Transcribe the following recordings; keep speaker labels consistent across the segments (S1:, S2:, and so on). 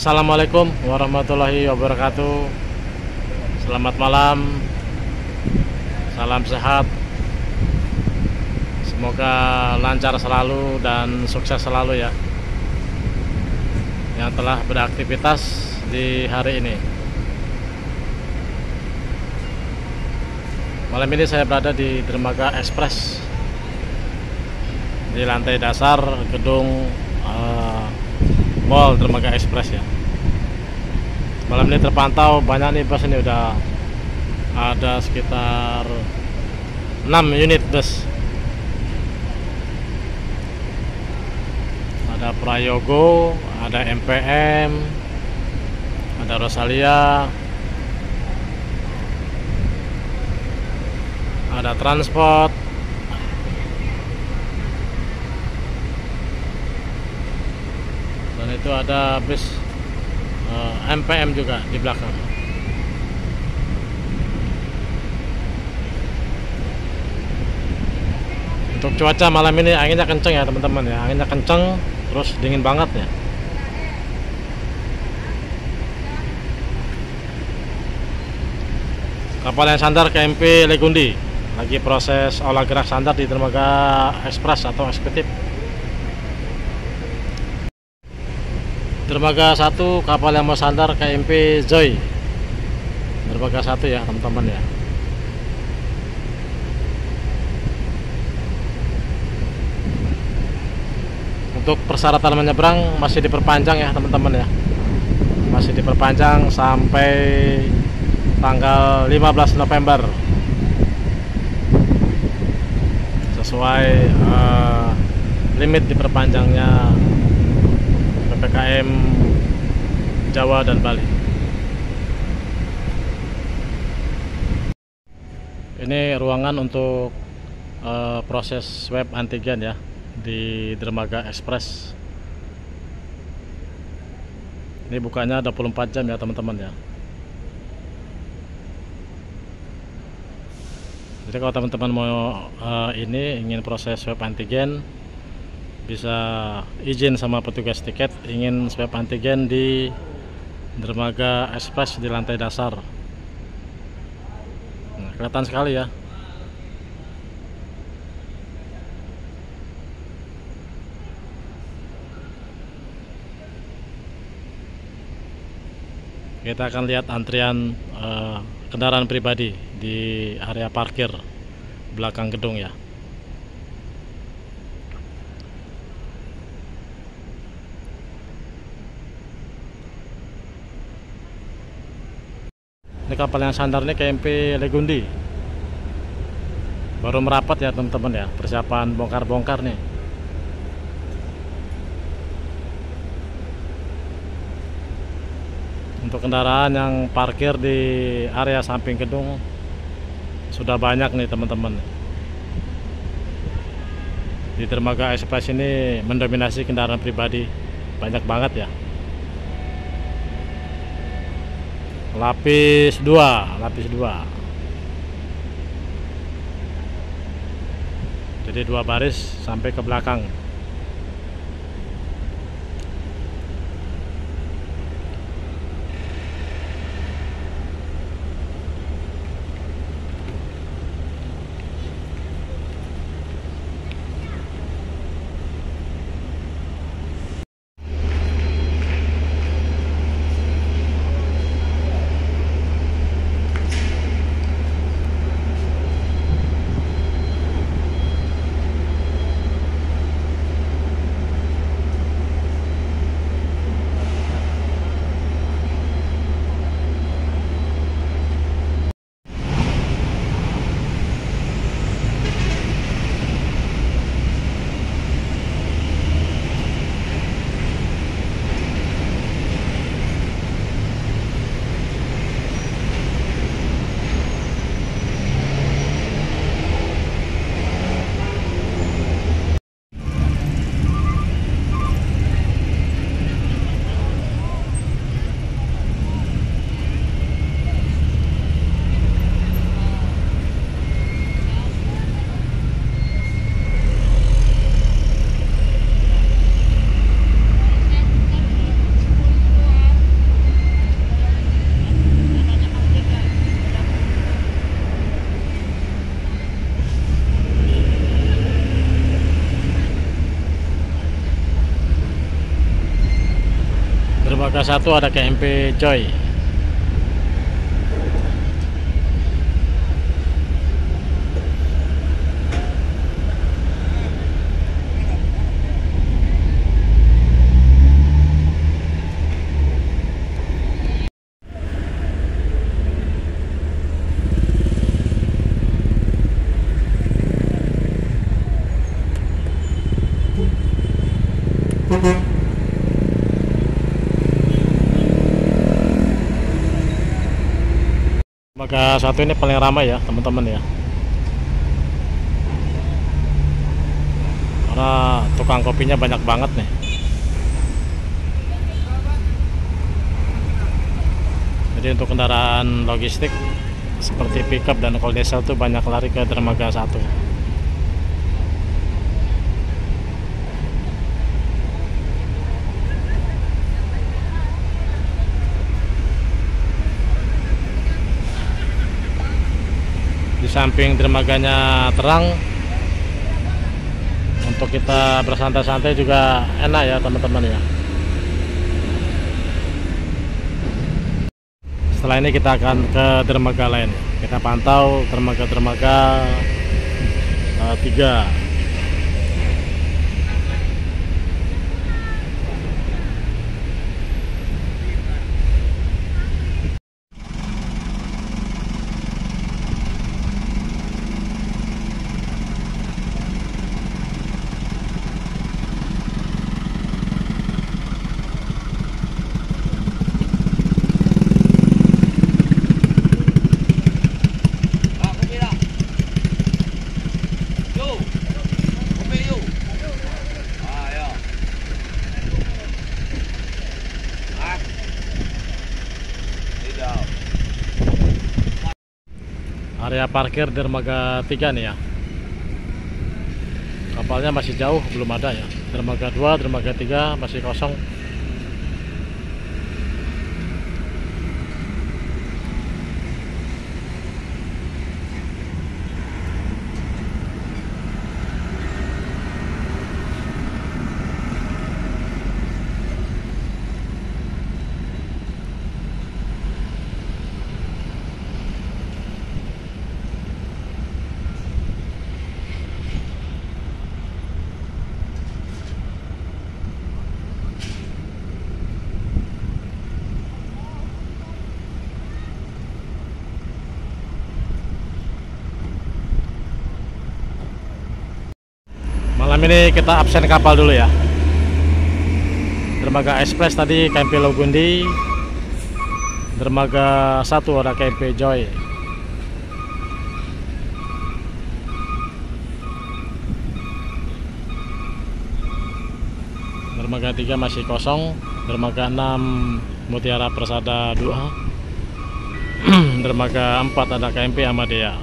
S1: Assalamualaikum warahmatullahi wabarakatuh. Selamat malam, salam sehat. Semoga lancar selalu dan sukses selalu ya, yang telah beraktivitas di hari ini. Malam ini saya berada di Dermaga Express, di lantai dasar gedung Mall Dermaga Express ya. Malam ini terpantau banyak nih bus, ini udah ada sekitar 6 unit bus. Ada Prayogo, ada MPM, ada Rosalia, ada Transport, dan itu ada bus MPM juga di belakang. Untuk cuaca malam ini anginnya kenceng ya teman-teman ya, anginnya kenceng terus dingin banget ya. Kapal yang sandar KMP Legundi lagi proses olah gerak sandar di Dermaga Express atau eksekutif. Dermaga 1 kapal yang mau sandar KMP Joy, Dermaga 1 ya teman-teman ya. Untuk persyaratan menyeberang masih diperpanjang ya teman-teman ya, masih diperpanjang sampai tanggal 15 November sesuai limit diperpanjangnya PPKM Jawa dan Bali. Ini ruangan untuk proses swab antigen ya di Dermaga Express. Ini bukanya 24 jam ya teman-teman ya. Jadi kalau teman-teman mau ingin proses swab antigen, bisa izin sama petugas tiket ingin swab antigen di Dermaga Express di lantai dasar. Nah, kelihatan sekali ya. Kita akan lihat antrian kendaraan pribadi di area parkir belakang gedung ya. Ini kapal yang sandar ini KMP Legundi, baru merapat ya teman-teman ya, persiapan bongkar-bongkar nih. Untuk kendaraan yang parkir di area samping gedung sudah banyak nih teman-teman. Di Dermaga Express ini mendominasi kendaraan pribadi, banyak banget ya. Lapis 2. Jadi 2 baris sampai ke belakang. Dermaga 1 ada KMP Joy. Dermaga 1 ini paling ramai ya teman-teman ya, karena tukang kopinya banyak banget nih. Jadi untuk kendaraan logistik seperti pickup dan cold diesel tuh banyak lari ke Dermaga 1. Di samping dermaganya terang, untuk kita bersantai-santai juga enak ya teman-teman ya. Setelah ini kita akan ke dermaga lain. Kita pantau dermaga-dermaga 3. Area parkir dermaga 3 nih ya. Kapalnya masih jauh, belum ada ya. Dermaga 2, dermaga 3 masih kosong. Malam ini kita absen kapal dulu ya. Dermaga Express tadi KMP Logundi, dermaga 1 ada KMP Joy. Dermaga 3 masih kosong, dermaga 6 Mutiara Persada 2, dermaga 4 ada KMP Amadea.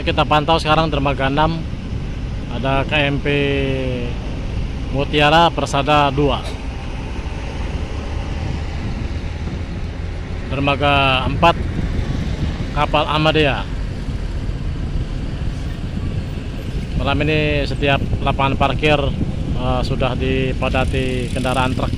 S1: kita pantau sekarang dermaga 6, ada KMP Mutiara Persada 2. Dermaga 4, kapal Amadea. Malam ini setiap lapangan parkir sudah dipadati kendaraan truk.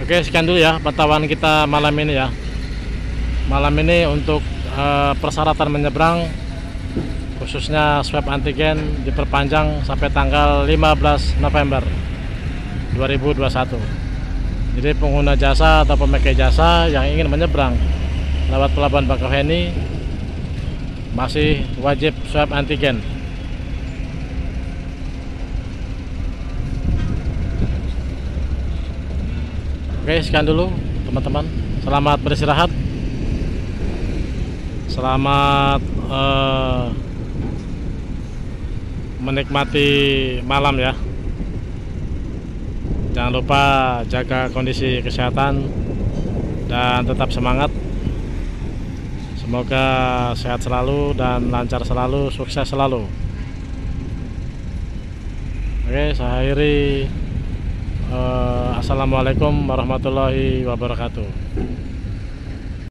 S1: Oke, sekian dulu ya pantauan kita malam ini ya. Malam ini untuk persyaratan menyeberang, khususnya swab antigen, diperpanjang sampai tanggal 15 November 2021. Jadi pengguna jasa atau pemakai jasa yang ingin menyeberang lewat Pelabuhan Bakauheni masih wajib swab antigen. Oke, sekian dulu teman-teman. Selamat beristirahat. Selamat menikmati malam ya. Jangan lupa jaga kondisi kesehatan dan tetap semangat. Semoga sehat selalu dan lancar selalu, sukses selalu. Oke, saya akhiri. Assalamualaikum warahmatullahi wabarakatuh.